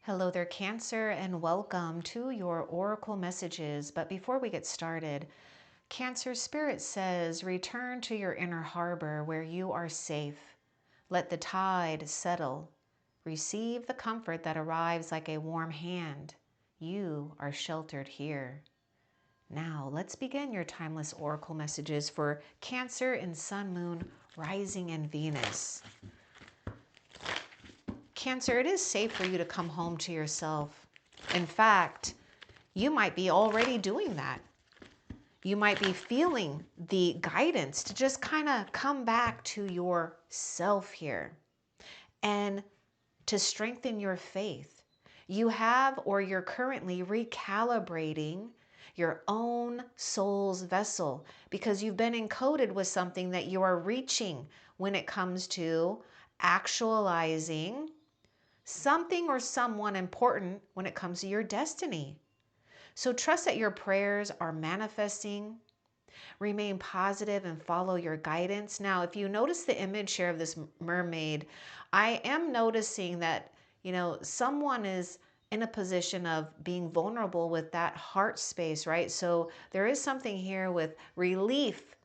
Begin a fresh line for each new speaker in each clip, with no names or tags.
Hello there, Cancer, and welcome to your Oracle messages. But before we get started, Cancer Spirit says, return to your inner harbor where you are safe. Let the tide settle. Receive the comfort that arrives like a warm hand. You are sheltered here. Now, let's begin your timeless Oracle messages for Cancer and Sun, Moon, Rising, and Venus. Cancer, it is safe for you to come home to yourself. In fact, you might be already doing that. You might be feeling the guidance to just kind of come back to yourself here and to strengthen your faith. You have, or you're currently recalibrating your own soul's vessel because you've been encoded with something that you are reaching when it comes to actualizing something or someone important when it comes to your destiny. So trust that your prayers are manifesting. Remain positive and follow your guidance. Now, if you notice the image here of this mermaid, I am noticing that, someone is in a position of being vulnerable with that heart space, right? So there is something here with relief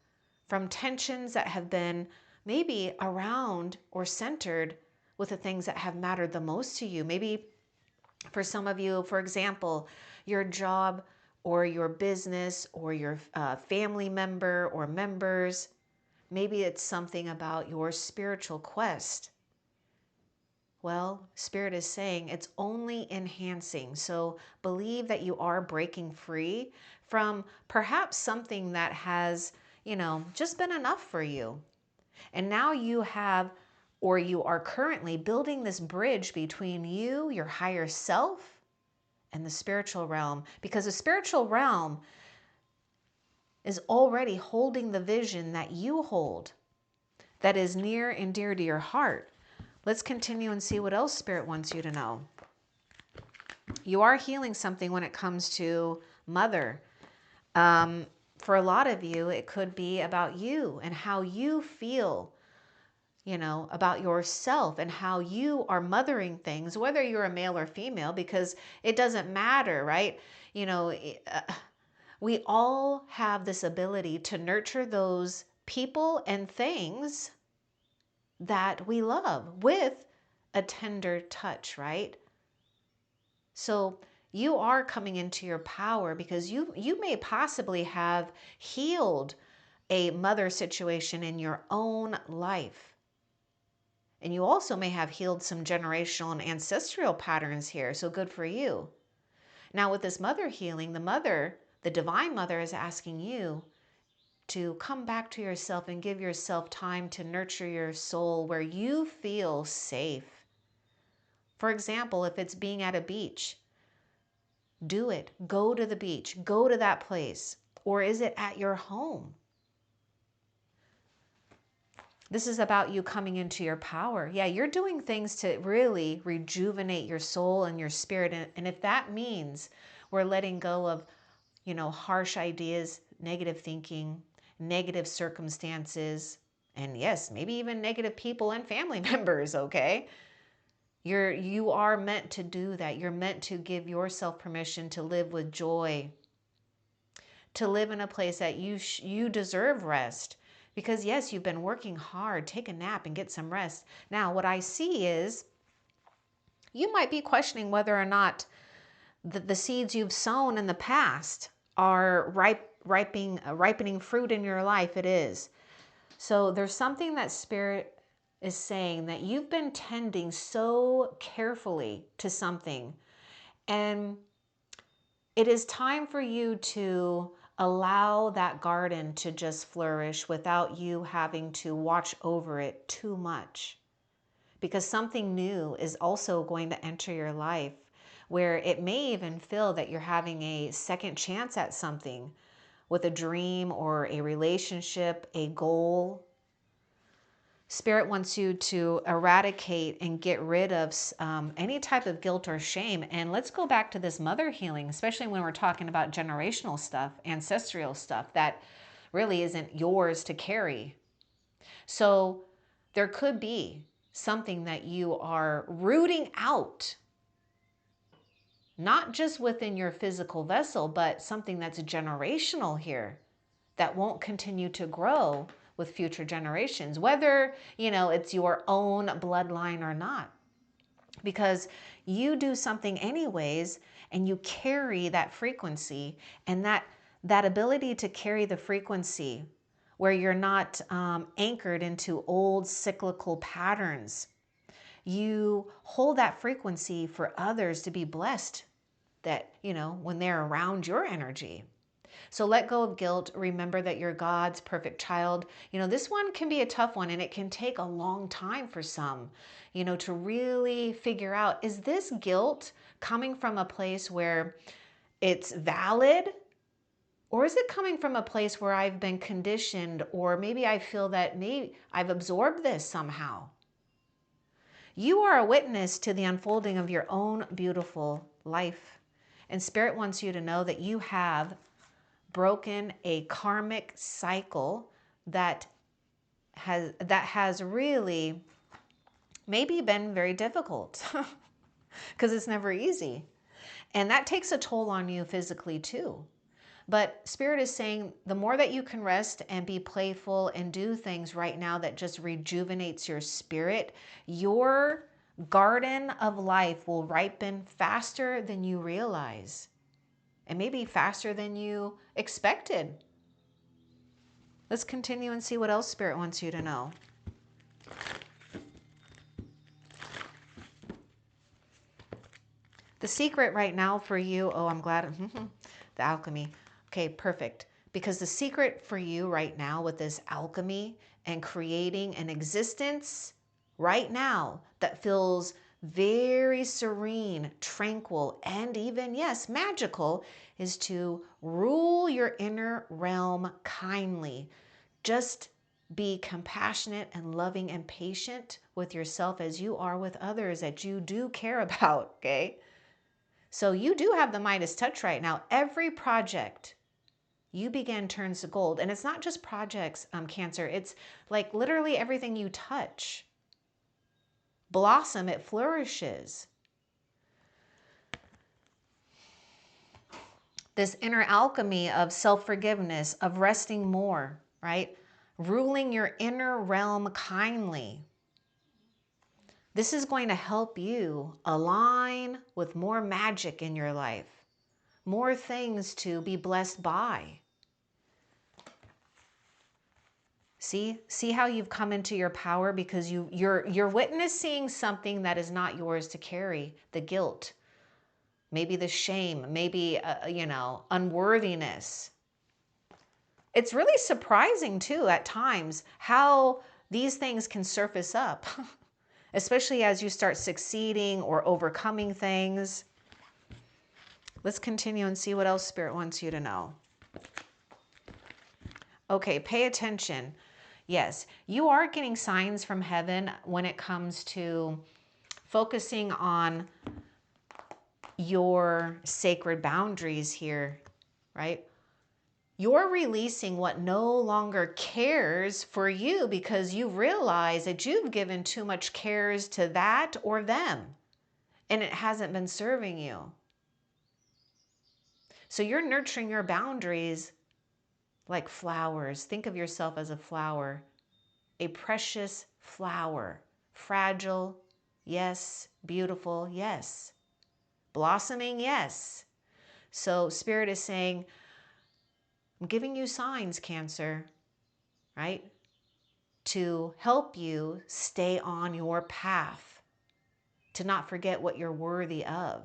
from tensions that have been maybe around or centered with the things that have mattered the most to you. Maybe for some of you, for example, your job or your business or your family member or members, maybe it's something about your spiritual quest. Well, Spirit is saying it's only enhancing. So believe that you are breaking free from perhaps something that has, just been enough for you. And now you have, or you are currently building this bridge between you, your higher self, and the spiritual realm. Because the spiritual realm is already holding the vision that you hold, that is near and dear to your heart. Let's continue and see what else Spirit wants you to know. You are healing something when it comes to mother. For a lot of you, it could be about you and how you feel, about yourself and how you are mothering things, whether you're a male or female, because it doesn't matter, right? We all have this ability to nurture those people and things that we love with a tender touch, right? So you are coming into your power because you may possibly have healed a mother situation in your own life. And you also may have healed some generational and ancestral patterns here. So good for you. Now with this mother healing, the divine mother is asking you to come back to yourself and give yourself time to nurture your soul where you feel safe. For example, if it's being at a beach, do it. Go to the beach. Go to that place. Or is it at your home? This is about you coming into your power. Yeah, you're doing things to really rejuvenate your soul and your spirit. And if that means we're letting go of, harsh ideas, negative thinking, negative circumstances, and yes, maybe even negative people and family members, okay? You are meant to do that. You're meant to give yourself permission to live with joy, to live in a place that you deserve rest. Because yes, you've been working hard. Take a nap and get some rest. Now, what I see is you might be questioning whether or not the seeds you've sown in the past are ripening fruit in your life. It is. So there's something that Spirit is saying that you've been tending so carefully to something. And it is time for you to allow that garden to just flourish without you having to watch over it too much. Because something new is also going to enter your life where it may even feel that you're having a second chance at something with a dream or a relationship, a goal. Spirit wants you to eradicate and get rid of any type of guilt or shame. And let's go back to this mother healing, especially when we're talking about generational stuff, ancestral stuff that really isn't yours to carry. So there could be something that you are rooting out not just within your physical vessel, but something that's generational here that won't continue to grow with future generations, whether, it's your own bloodline or not. Because you do something anyways, and you carry that frequency, and that ability to carry the frequency where you're not anchored into old cyclical patterns. You hold that frequency for others to be blessed that, when they're around your energy. So let go of guilt. Remember that you're God's perfect child. This one can be a tough one, and it can take a long time for some, to really figure out, is this guilt coming from a place where it's valid? Or is it coming from a place where I've been conditioned, or maybe I feel that maybe I've absorbed this somehow? You are a witness to the unfolding of your own beautiful life. And Spirit wants you to know that you have broken a karmic cycle that has really maybe been very difficult because it's never easy. And that takes a toll on you physically too. But Spirit is saying the more that you can rest and be playful and do things right now that just rejuvenates your spirit, your garden of life will ripen faster than you realize, and maybe faster than you expected. Let's continue and see what else Spirit wants you to know. The secret right now for you, I'm glad, the alchemy. Okay, perfect. Because the secret for you right now with this alchemy and creating an existence right now that feels very serene, tranquil, and even, yes, magical, is to rule your inner realm kindly. Just be compassionate and loving and patient with yourself as you are with others that you do care about, okay? So you do have the Midas touch right now. Every project you begin turns to gold. And it's not just projects, Cancer. It's like literally everything you touch. Blossom, it flourishes. This inner alchemy of self-forgiveness, of resting more, right? Ruling your inner realm kindly. This is going to help you align with more magic in your life, more things to be blessed by. See how you've come into your power because you're witnessing something that is not yours to carry, the guilt, maybe the shame, maybe unworthiness. It's really surprising too at times how these things can surface up, especially as you start succeeding or overcoming things. Let's continue and see what else Spirit wants you to know. Okay, pay attention. Yes, you are getting signs from heaven when it comes to focusing on your sacred boundaries here, right? You're releasing what no longer cares for you because you realize that you've given too much cares to that or them, and it hasn't been serving you. So you're nurturing your boundaries like flowers. Think of yourself as a flower. A precious flower, fragile, yes, beautiful, yes, blossoming, yes. So Spirit is saying, I'm giving you signs, Cancer, right? To help you stay on your path, to not forget what you're worthy of.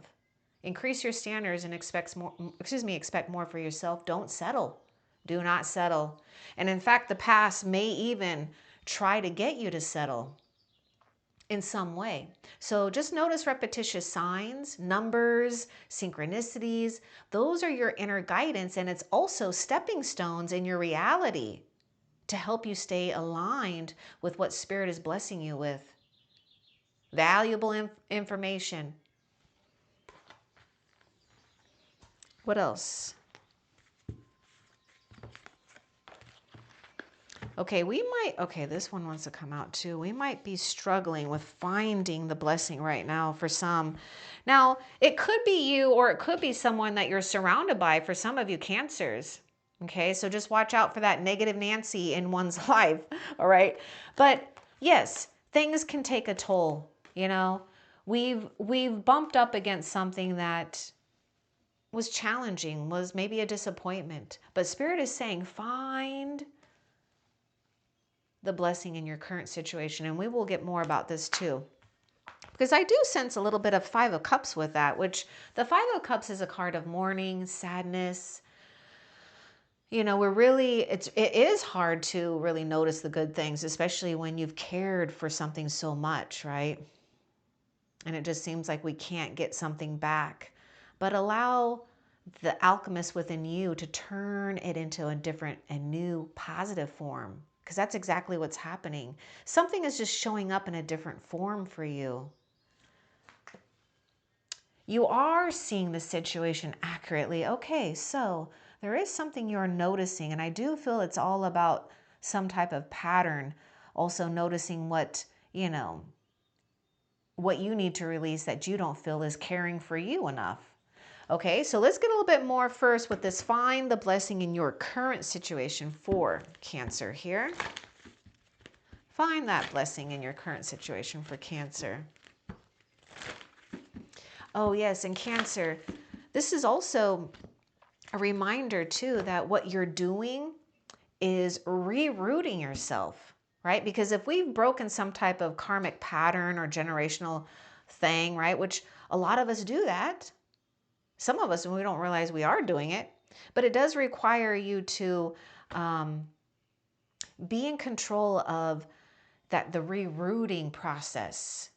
Increase your standards and expect more for yourself. Don't settle. Do not settle. And in fact, the past may even try to get you to settle in some way. So just notice repetitious signs, numbers, synchronicities. Those are your inner guidance, and it's also stepping stones in your reality to help you stay aligned with what Spirit is blessing you with. Valuable information. What else? Okay, okay, this one wants to come out too. We might be struggling with finding the blessing right now for some. Now, it could be you or it could be someone that you're surrounded by. For some of you, Cancers. Okay, so just watch out for that negative Nancy in one's life, all right? But yes, things can take a toll, you know? We've bumped up against something that was challenging, was maybe a disappointment. But Spirit is saying, find the blessing in your current situation. And we will get more about this too. Because I do sense a little bit of Five of Cups with that, which the Five of Cups is a card of mourning, sadness. You know, it is hard to really notice the good things, especially when you've cared for something so much, right? And it just seems like we can't get something back. But allow the alchemist within you to turn it into a new positive form. Because that's exactly what's happening. Something is just showing up in a different form for you. You are seeing the situation accurately. Okay, so there is something you're noticing, and I do feel it's all about some type of pattern. Also noticing what, you know, what you need to release that you don't feel is caring for you enough. Okay, so let's get a little bit more first with this. Find the blessing in your current situation for Cancer here. Find that blessing in your current situation for Cancer. Oh yes, and Cancer, this is also a reminder too that what you're doing is rerouting yourself, right? Because if we've broken some type of karmic pattern or generational thing, right, which a lot of us do that, some of us, we don't realize we are doing it, but it does require you to be in control of the rerouting process.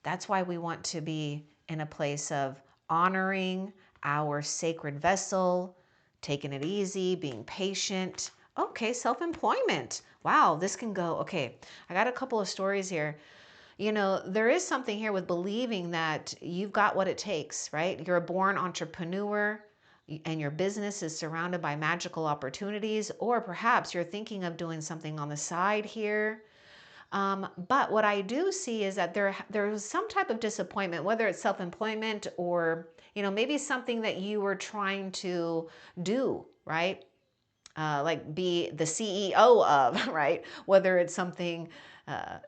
That's why we want to be in a place of honoring our sacred vessel, taking it easy, being patient. Okay, self-employment. Wow, this can go. Okay, I got a couple of stories here. You know, there is something here with believing that you've got what it takes, right? You're a born entrepreneur and your business is surrounded by magical opportunities, or perhaps you're thinking of doing something on the side here. But what I do see is that there's some type of disappointment, whether it's self-employment or, you know, maybe something that you were trying to do, right? Like be the CEO of, right? Whether it's something,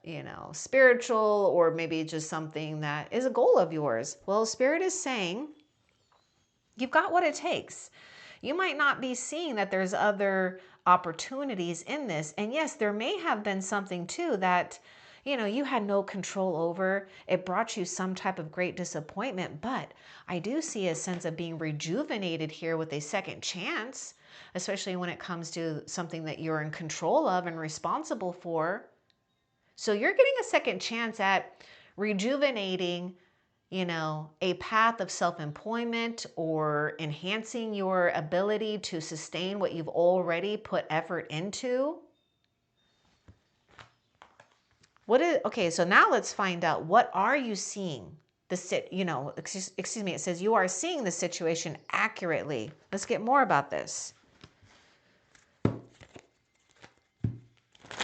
you know, spiritual or maybe just something that is a goal of yours. Well, Spirit is saying, you've got what it takes. You might not be seeing that there's other opportunities in this. And yes, there may have been something too that, you know, you had no control over. It brought you some type of great disappointment, but I do see a sense of being rejuvenated here with a second chance, especially when it comes to something that you're in control of and responsible for. So you're getting a second chance at rejuvenating, you know, a path of self-employment or enhancing your ability to sustain what you've already put effort into. Okay, so now let's find out, what are you seeing? Excuse me, it says you are seeing the situation accurately. Let's get more about this.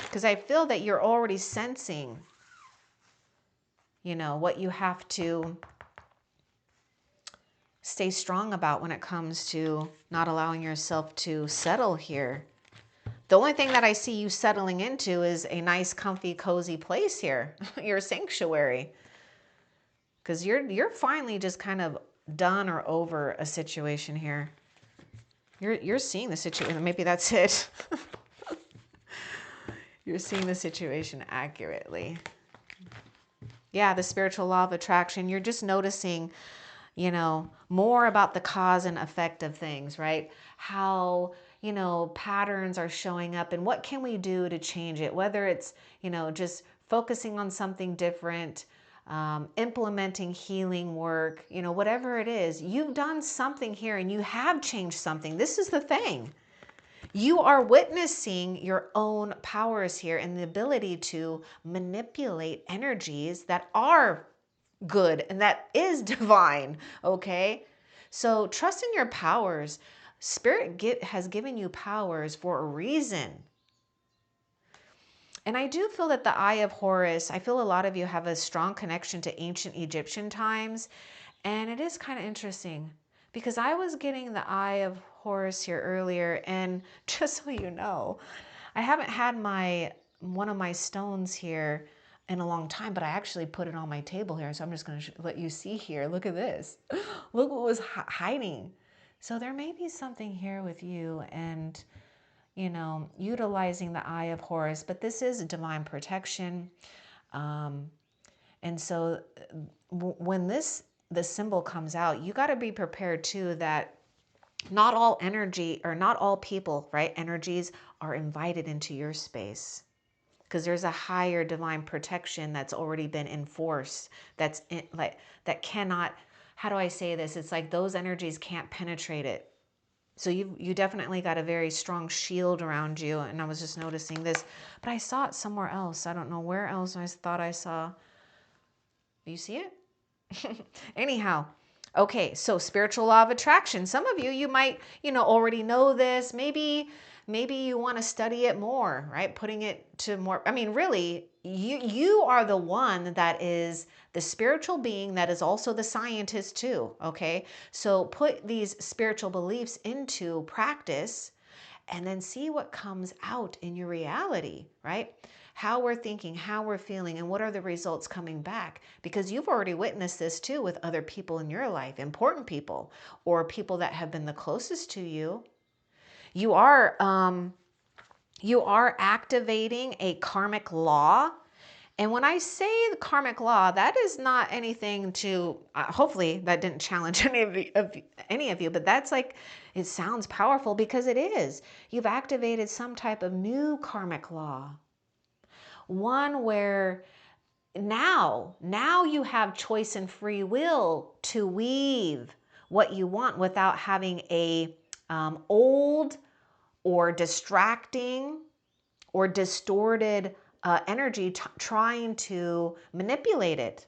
Because I feel that you're already sensing, you know, what you have to stay strong about when it comes to not allowing yourself to settle here. The only thing that I see you settling into is a nice, comfy, cozy place here, your sanctuary. Because you're finally just kind of done or over a situation here. You're seeing the situation. Maybe that's it. You're seeing the situation accurately. Yeah, the spiritual law of attraction. You're just noticing, you know, more about the cause and effect of things, right? How, you know, patterns are showing up and what can we do to change it? Whether it's, you know, just focusing on something different, implementing healing work, you know, whatever it is, you've done something here and you have changed something. This is the thing. You are witnessing your own powers here and the ability to manipulate energies that are good and that is divine, okay? So trust in your powers. Spirit has given you powers for a reason. And I do feel that the Eye of Horus, I feel a lot of you have a strong connection to ancient Egyptian times. And it is kind of interesting because I was getting the Eye of Horus here earlier. And just so you know, I haven't had one of my stones here in a long time, but I actually put it on my table here. So I'm just going to let you see here. Look at this. Look what was hiding. So there may be something here with you and, you know, utilizing the Eye of Horus, but this is divine protection. And so when the symbol comes out, you got to be prepared too that not all energy or not all people, right? Energies are invited into your space because there's a higher divine protection that's already been enforced. That's that cannot, how do I say this? It's like those energies can't penetrate it. So you definitely got a very strong shield around you. And I was just noticing this, but I saw it somewhere else. I don't know where else I thought I saw. You see it? Anyhow, okay, so spiritual law of attraction. Some of you, you might, you know, already know this. Maybe you want to study it more, right? Putting it to more, I mean, really, you are the one that is the spiritual being that is also the scientist too, okay? So put these spiritual beliefs into practice and then see what comes out in your reality, right? How we're thinking, how we're feeling, and what are the results coming back? Because you've already witnessed this too with other people in your life, important people, or people that have been the closest to you. You are activating a karmic law. And when I say the karmic law, that is not anything to, hopefully that didn't challenge any of you, but that's like, it sounds powerful because it is. You've activated some type of new karmic law. One where now you have choice and free will to weave what you want without having a old or distracting or distorted energy trying to manipulate it.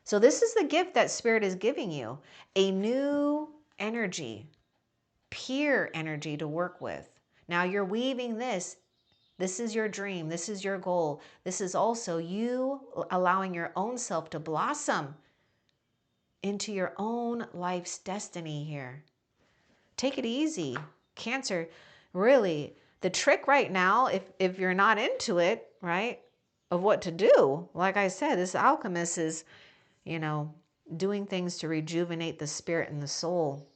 So this is the gift that Spirit is giving you, a new energy, pure energy to work with. Now you're weaving this. This is your dream. This is your goal. This is also you allowing your own self to blossom into your own life's destiny here. Take it easy. Cancer, really, the trick right now, if you're not into it, right, of what to do, like I said, this alchemist is, you know, doing things to rejuvenate the spirit and the soul,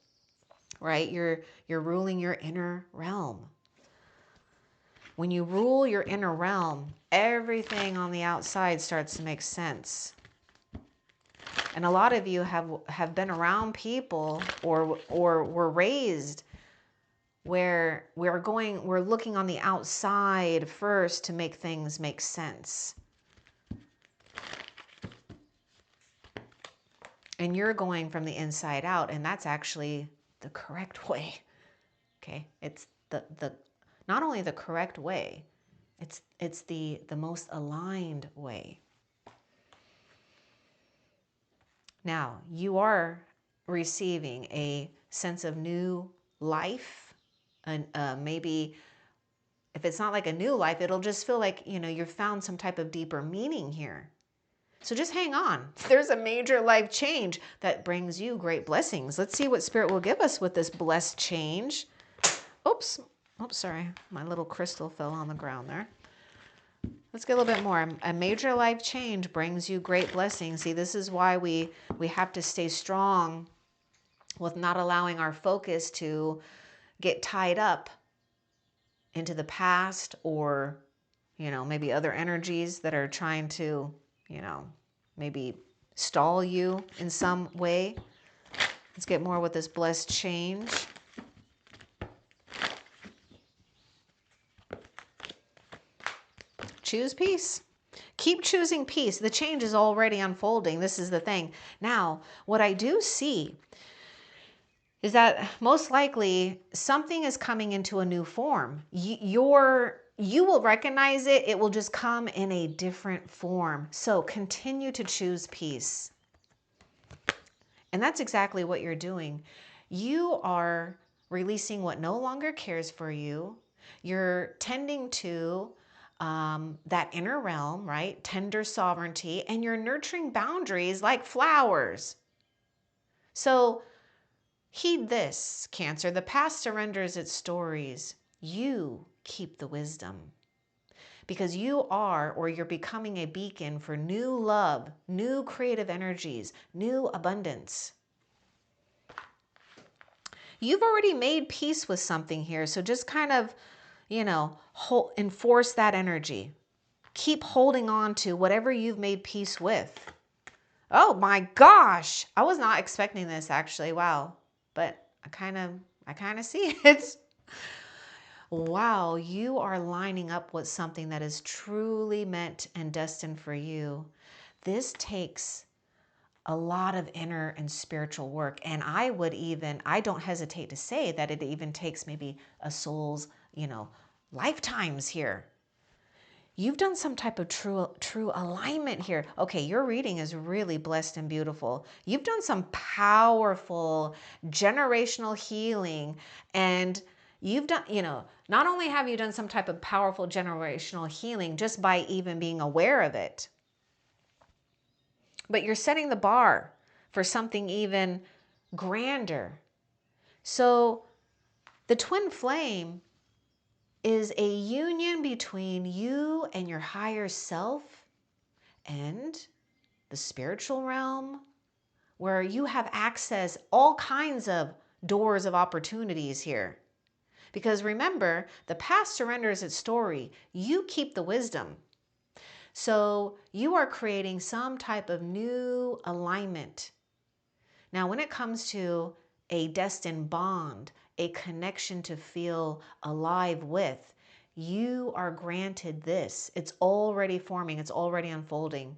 right? You're ruling your inner realm. When you rule your inner realm, everything on the outside starts to make sense. And a lot of you have been around people or were raised where we're looking on the outside first to make things make sense. And you're going from the inside out, and that's actually the correct way. Okay? It's the not only the correct way, it's the most aligned way. Now, you are receiving a sense of new life, and maybe if it's not like a new life, it'll just feel like, you know, you've found some type of deeper meaning here. So just hang on. There's a major life change that brings you great blessings. Let's see what Spirit will give us with this blessed change. Oops, sorry. My little crystal fell on the ground there. Let's get a little bit more. A major life change brings you great blessings. See, this is why we have to stay strong with not allowing our focus to get tied up into the past or, you know, maybe other energies that are trying to, you know, maybe stall you in some way. Let's get more with this blessed change. Choose peace. Keep choosing peace. The change is already unfolding. This is the thing. Now, what I do see is that most likely something is coming into a new form. You will recognize it. It will just come in a different form. So continue to choose peace. And that's exactly what you're doing. You are releasing what no longer cares for you. You're tending to that inner realm, right? Tender sovereignty, and you're nurturing boundaries like flowers. So heed this, Cancer. The past surrenders its stories. You keep the wisdom. Because you are, or you're becoming a beacon for new love, new creative energies, new abundance. You've already made peace with something here. So just kind of, enforce that energy. Keep holding on to whatever you've made peace with. Oh my gosh. I was not expecting this actually. Wow. But I kind of see it. Wow, you are lining up with something that is truly meant and destined for you. This takes a lot of inner and spiritual work. And I don't hesitate to say that it even takes maybe a soul's, lifetimes here. You've done some type of true alignment here. Okay, your reading is really blessed and beautiful. You've done some powerful generational healing, and you've done, not only have you done some type of powerful generational healing just by even being aware of it, but you're setting the bar for something even grander. So the twin flame is a union between you and your higher self and the spiritual realm, where you have access all kinds of doors of opportunities here. Because remember, the past surrenders its story. You keep the wisdom. So you are creating some type of new alignment. Now, when it comes to a destined bond, a connection to feel alive with, you are granted this. It's already forming. It's already unfolding.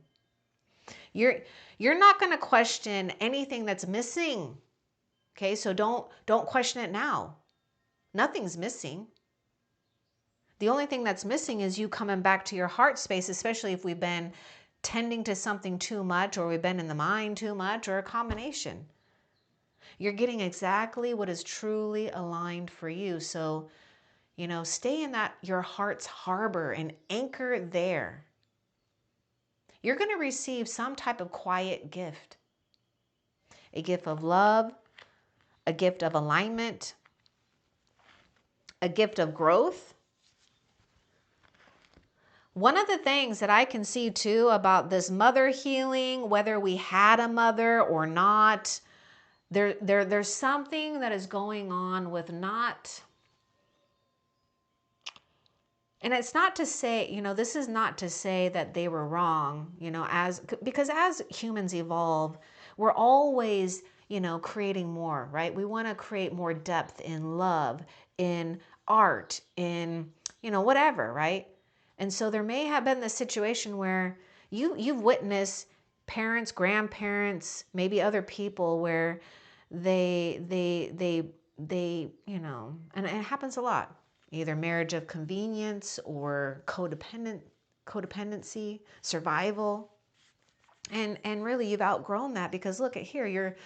You're not going to question anything that's missing. Okay, so don't question it now. Nothing's missing. The only thing that's missing is you coming back to your heart space, especially if we've been tending to something too much, or we've been in the mind too much, or a combination. You're getting exactly what is truly aligned for you. So, stay in that your heart's harbor and anchor there. You're going to receive some type of quiet gift. A gift of love, a gift of alignment, a gift of growth. One of the things that I can see too about this mother healing, whether we had a mother or not, there's something that is going on with not, and it's not to say, this is not to say that they were wrong, because as humans evolve, we're always, creating more, right? We want to create more depth in love, in art, in, whatever, right? And so there may have been this situation where you've witnessed parents, grandparents, maybe other people where they, and it happens a lot, either marriage of convenience or codependency, survival. And really you've outgrown that, because look at here,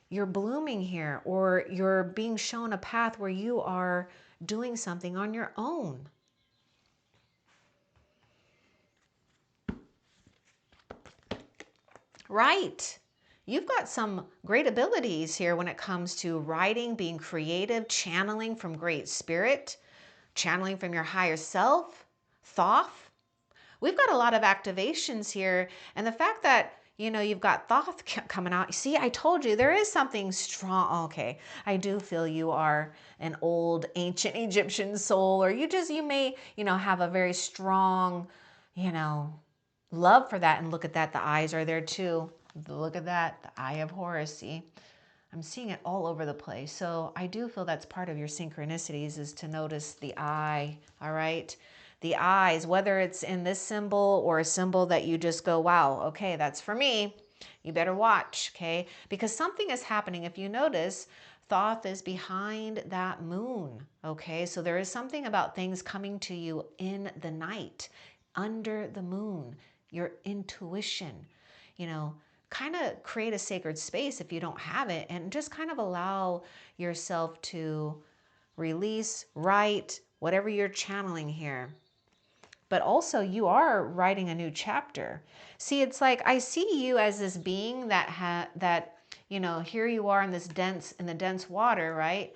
you're blooming here, or you're being shown a path where you are doing something on your own. Right. You've got some great abilities here when it comes to writing, being creative, channeling from great spirit, channeling from your higher self, Thoth. We've got a lot of activations here. And the fact that, you've got Thoth coming out. See, I told you there is something strong. Okay, I do feel you are an old ancient Egyptian soul, or you may, have a very strong, love for that. And look at that, the eyes are there too. Look at that, the eye of Horus. See, I'm seeing it all over the place. So I do feel that's part of your synchronicities, is to notice the eye. All right, the eyes, whether it's in this symbol or a symbol that you just go, wow, okay, that's for me. You better watch, okay? Because something is happening. If you notice, Thoth is behind that moon, okay? So there is something about things coming to you in the night, under the moon, your intuition, kind of create a sacred space if you don't have it, and just kind of allow yourself to release, write, whatever you're channeling here. but also you are writing a new chapter. See, it's like I see you as this being that you know, here you are in the dense water, right?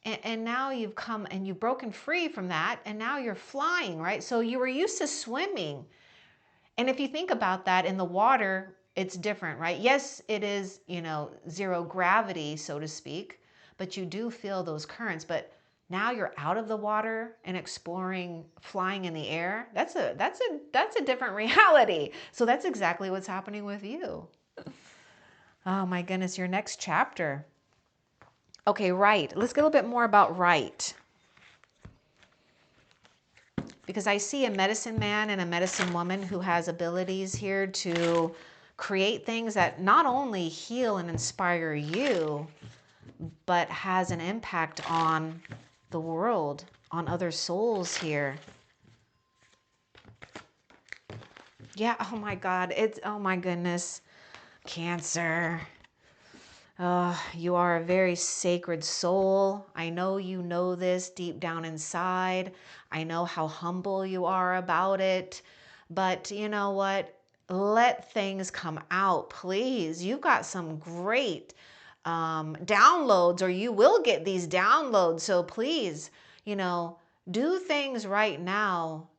And now you've come and you've broken free from that, and now you're flying, right? So you were used to swimming. And if you think about that, in the water, it's different, right? Yes, it is, you know, zero gravity, so to speak, but you do feel those currents. But now you're out of the water and exploring, flying in the air. That's a different reality. So that's exactly what's happening with you. Oh my goodness, your next chapter. Okay, right. Let's get a little bit more about right. Because I see a medicine man and a medicine woman who has abilities here to create things that not only heal and inspire you, but has an impact on the world, on other souls here. Yeah, oh my God, oh my goodness, Cancer. You are a very sacred soul. I know you know this deep down inside. I know how humble you are about it. But you know what? Let things come out, please. You've got some great downloads, or you will get these downloads. So please, you know, do things right now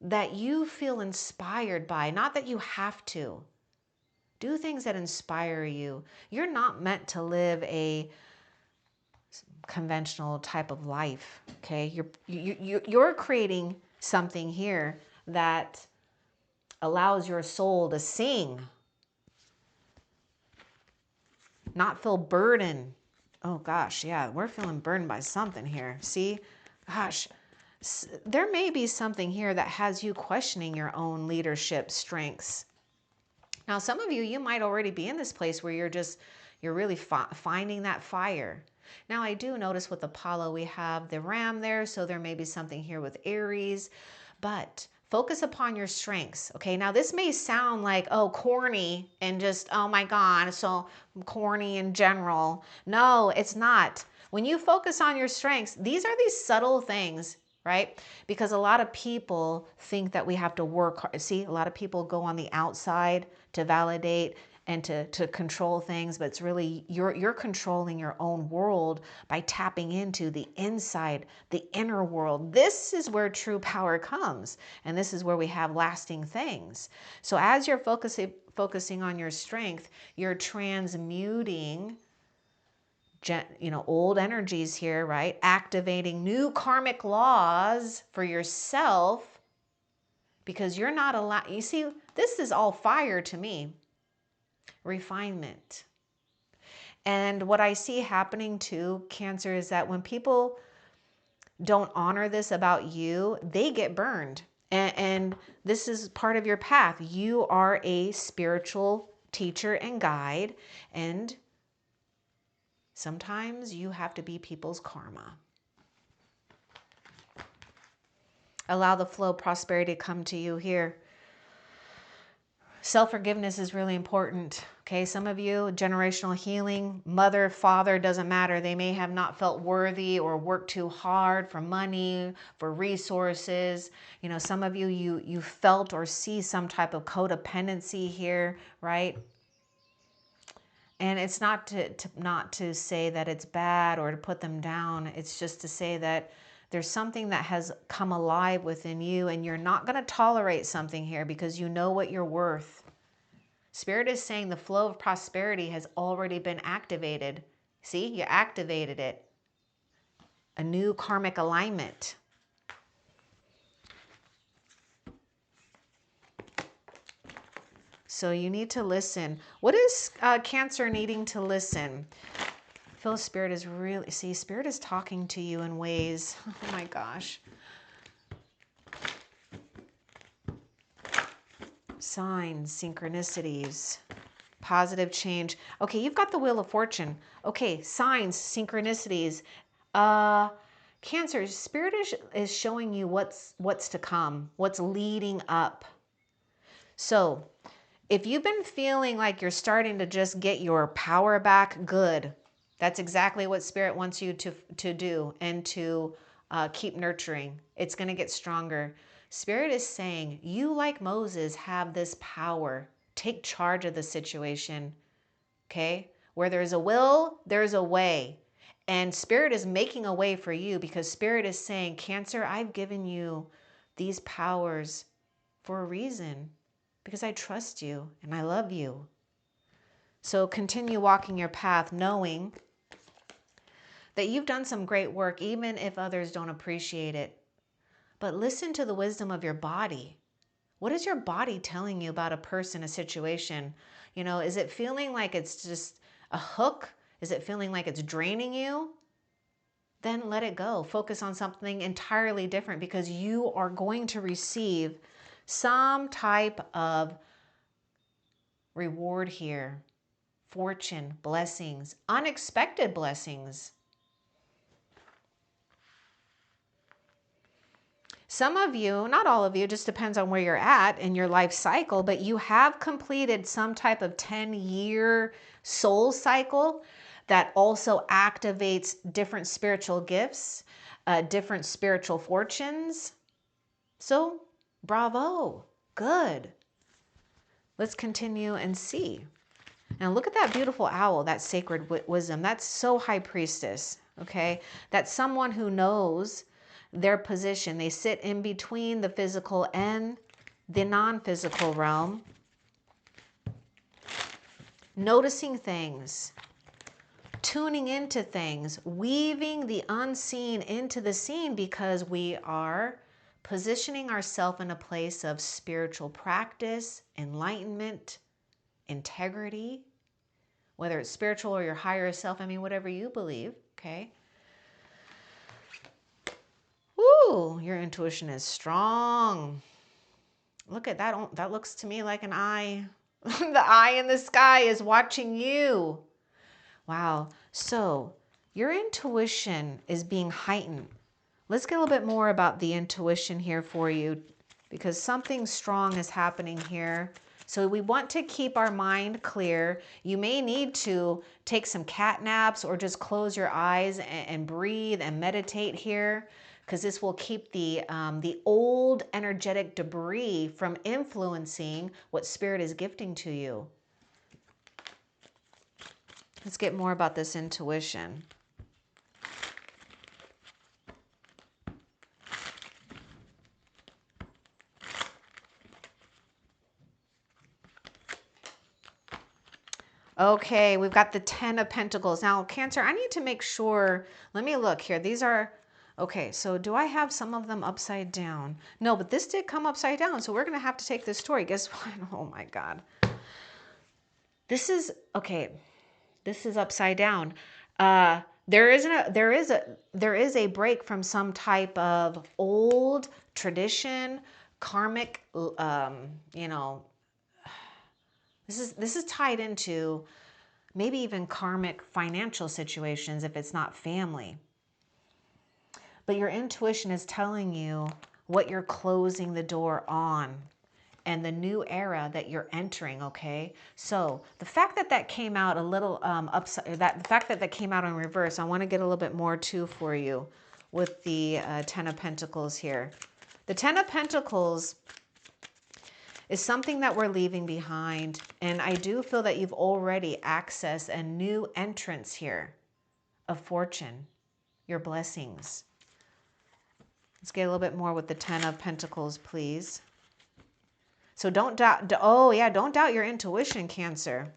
that you feel inspired by, not that you have to. Do things that inspire you. You're not meant to live a conventional type of life, okay? You're creating something here that allows your soul to sing, not feel burdened. Oh gosh, yeah, we're feeling burdened by something here. See, gosh, there may be something here that has you questioning your own leadership strengths. Now, some of you, you might already be in this place where you're really finding that fire. Now, I do notice with Apollo, we have the ram there, so there may be something here with Aries, but focus upon your strengths, okay? Now, this may sound like, oh, corny and just, oh my God, so corny in general. No, it's not. When you focus on your strengths, these are these subtle things, right? Because a lot of people think that we have to work hard. See, a lot of people go on the outside to validate and to control things, but it's really you're controlling your own world by tapping into the inside, the inner world. This is where true power comes, and this is where we have lasting things. So as you're focusing on your strength, you're transmuting, you know, old energies here, right? Activating new karmic laws for yourself, because you're not allowed. You see, this is all fire to me. Refinement. And what I see happening to Cancer is that when people don't honor this about you, they get burned. And this is part of your path. You are a spiritual teacher and guide, and sometimes you have to be people's karma. Allow the flow of prosperity to come to you here. Self-forgiveness is really important. Okay, some of you, generational healing, mother, father, doesn't matter. They may have not felt worthy or worked too hard for money, for resources. You know, some of you, you felt or see some type of codependency here, right? And it's not to say that it's bad or to put them down. It's just to say that there's something that has come alive within you, and you're not going to tolerate something here because you know what you're worth. Spirit is saying the flow of prosperity has already been activated. See, you activated it. A new karmic alignment. So you need to listen. What is Cancer needing to listen? I feel Spirit is really, see, Spirit is talking to you in ways, oh my gosh. Signs, synchronicities, positive change. Okay, you've got the Wheel of Fortune. Okay, signs, synchronicities. Cancer, Spirit is showing you what's to come, what's leading up. So if you've been feeling like you're starting to just get your power back, good. That's exactly what Spirit wants you to do and to keep nurturing. It's going to get stronger. Spirit is saying, you, like Moses, have this power. Take charge of the situation. Okay? Where there's a will, there's a way. And Spirit is making a way for you because Spirit is saying, Cancer, I've given you these powers for a reason because I trust you and I love you. So continue walking your path knowing that you've done some great work, even if others don't appreciate it. But listen to the wisdom of your body. What is your body telling you about a person, a situation? You know, is it feeling like it's just a hook? Is it feeling like it's draining you? Then let it go. Focus on something entirely different because you are going to receive some type of reward here. Fortune, blessings, unexpected blessings. Some of you, not all of you, just depends on where you're at in your life cycle, but you have completed some type of 10-year soul cycle that also activates different spiritual gifts, different spiritual fortunes. So, bravo, good. Let's continue and see. Now look at that beautiful owl, that sacred wisdom. That's so high priestess, okay? That's someone who knows their position. They sit in between the physical and the non-physical realm, noticing things, tuning into things, weaving the unseen into the seen because we are positioning ourselves in a place of spiritual practice, enlightenment, integrity, whether it's spiritual or your higher self, I mean, whatever you believe, okay? Woo, your intuition is strong. Look at that. That looks to me like an eye. The eye in the sky is watching you. Wow. So your intuition is being heightened. Let's get a little bit more about the intuition here for you because something strong is happening here. So we want to keep our mind clear. You may need to take some cat naps or just close your eyes and breathe and meditate here because this will keep the old energetic debris from influencing what Spirit is gifting to you. Let's get more about this intuition. Okay, we've got the 10 of Pentacles. Now, Cancer, I need to make sure, let me look here. These are, okay, so do I have some of them upside down? No, but this did come upside down, so we're going to have to take this story. Guess what? Oh my God. This is, okay, this is upside down. There is a break from some type of old tradition, karmic, you know, this is tied into maybe even karmic financial situations if it's not family. But your intuition is telling you what you're closing the door on and the new era that you're entering, okay? So the fact that that came out a little upside, the fact that that came out in reverse, I want to get a little bit more too for you with the 10 of Pentacles here. The 10 of Pentacles is something that we're leaving behind. And I do feel that you've already accessed a new entrance here of fortune, your blessings. Let's get a little bit more with the 10 of Pentacles, please. So don't doubt, oh yeah, don't doubt your intuition, Cancer.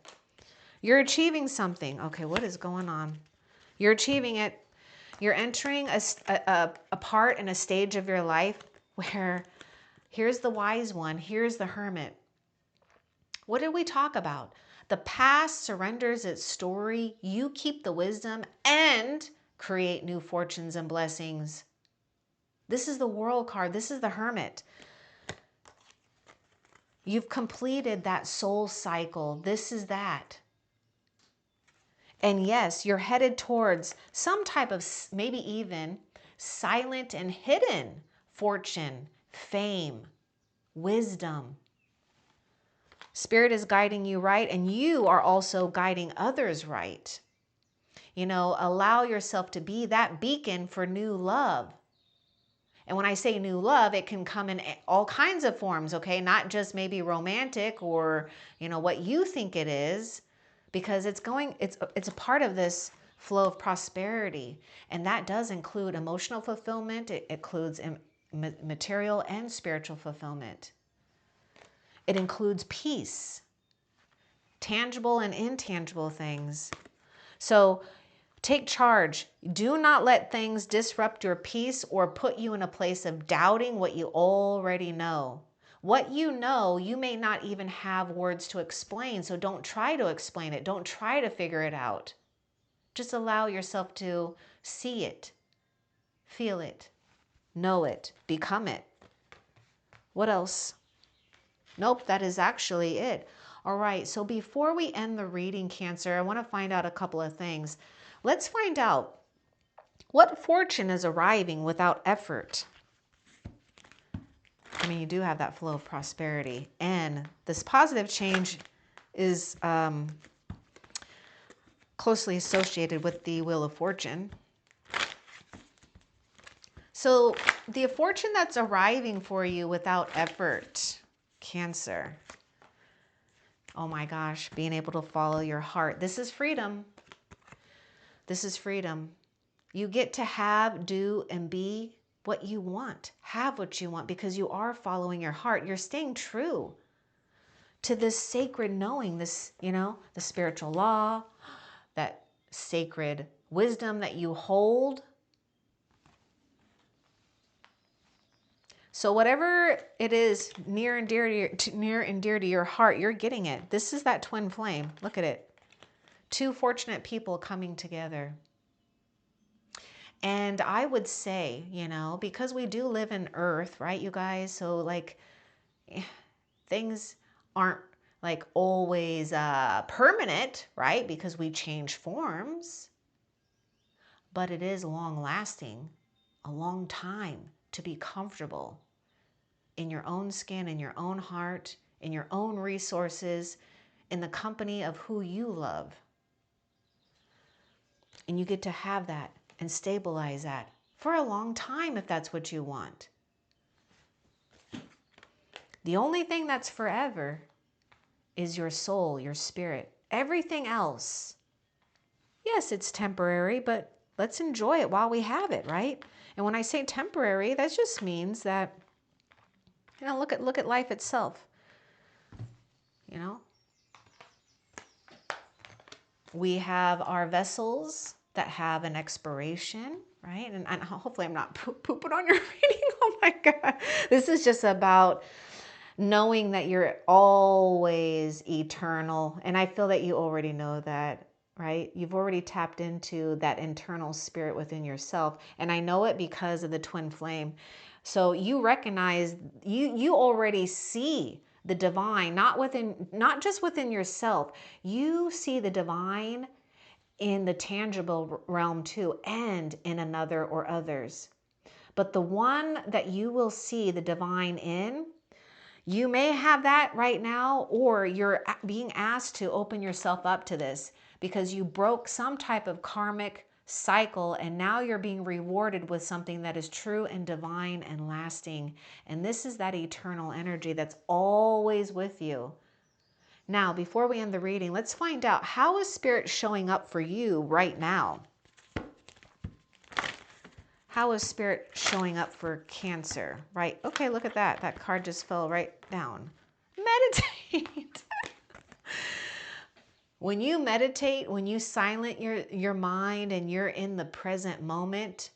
You're achieving something. Okay, what is going on? You're achieving it. You're entering a part in a stage of your life where here's the wise one. Here's the hermit. What did we talk about? The past surrenders its story. You keep the wisdom and create new fortunes and blessings. This is the World card. This is the Hermit. You've completed that soul cycle. This is that. And yes, you're headed towards some type of maybe even silent and hidden fortune, fame, wisdom. Spirit is guiding you right, and you are also guiding others right. You know, allow yourself to be that beacon for new love. And when I say new love, it can come in all kinds of forms, okay? Not just maybe romantic or, what you think it is, because it's a part of this flow of prosperity. And that does include emotional fulfillment. It includes material and spiritual fulfillment. It includes peace, tangible and intangible things. So take charge. Do not let things disrupt your peace or put you in a place of doubting what you already know. What you know, you may not even have words to explain, so don't try to explain it. Don't try to figure it out. Just allow yourself to see it, feel it, know it, become it. What else? Nope, that is actually it. All right, so before we end the reading, Cancer, I want to find out a couple of things. Let's find out what fortune is arriving without effort. I mean, you do have that flow of prosperity, and this positive change is closely associated with the Wheel of Fortune. So the fortune that's arriving for you without effort, Cancer. Oh my gosh, being able to follow your heart. This is freedom. This is freedom. You get to have, do, and be what you want. Have what you want because you are following your heart. You're staying true to this sacred knowing, this, the spiritual law, that sacred wisdom that you hold. So whatever it is near and dear to your heart, you're getting it. This is that twin flame. Look at it. Two fortunate people coming together. And I would say, because we do live in Earth, right, you guys? So things aren't always permanent, right? Because we change forms. But it is long lasting, a long time to be comfortable in your own skin, in your own heart, in your own resources, in the company of who you love. And you get to have that and stabilize that for a long time if that's what you want. The only thing that's forever is your soul, your spirit. Everything else, yes, it's temporary, but let's enjoy it while we have it, right? And when I say temporary, that just means that, look at life itself. We have our vessels that have an expiration, right? And hopefully I'm not pooping on your reading. Oh my God. This is just about knowing that you're always eternal. And I feel that you already know that, right? You've already tapped into that internal spirit within yourself. And I know it because of the twin flame. So you recognize, you already see the divine, not just within yourself. You see the divine in the tangible realm too, and in another or others. But the one that you will see the divine in, you may have that right now, or you're being asked to open yourself up to this because you broke some type of karmic cycle and now you're being rewarded with something that is true and divine and lasting. And this is that eternal energy that's always with you. Now, before we end the reading, let's find out, how is Spirit showing up for you right now? How is Spirit showing up for Cancer? Right. Okay, look at that. That card just fell right down. Meditate. When you meditate, when you silence your mind and you're in the present moment,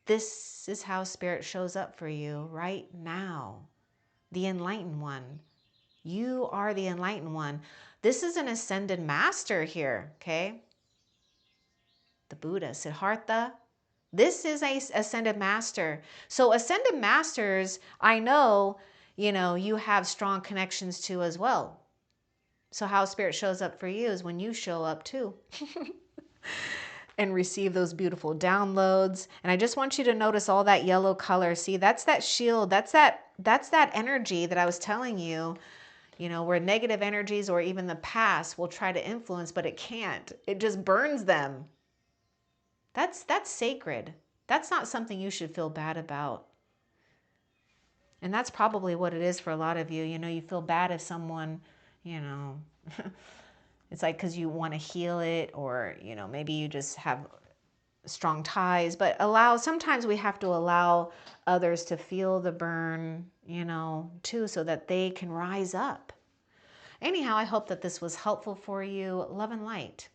this is how Spirit shows up for you right now. The enlightened one. You are the enlightened one. This is an ascended master here, okay? The Buddha, Siddhartha. This is a ascended master. So ascended masters, I know, you have strong connections to as well. So how Spirit shows up for you is when you show up too. And receive those beautiful downloads. And I just want you to notice all that yellow color. See, that's that shield. That's that energy that I was telling you, where negative energies or even the past will try to influence, but it can't. It just burns them. That's sacred. That's not something you should feel bad about. And that's probably what it is for a lot of you. You know, you feel bad if someone, you know, it's like because you want to heal it, or, you know, maybe you just have strong ties. But sometimes we have to allow others to feel the burn, you know, too, so that they can rise up. Anyhow, I hope that this was helpful for you. Love and light.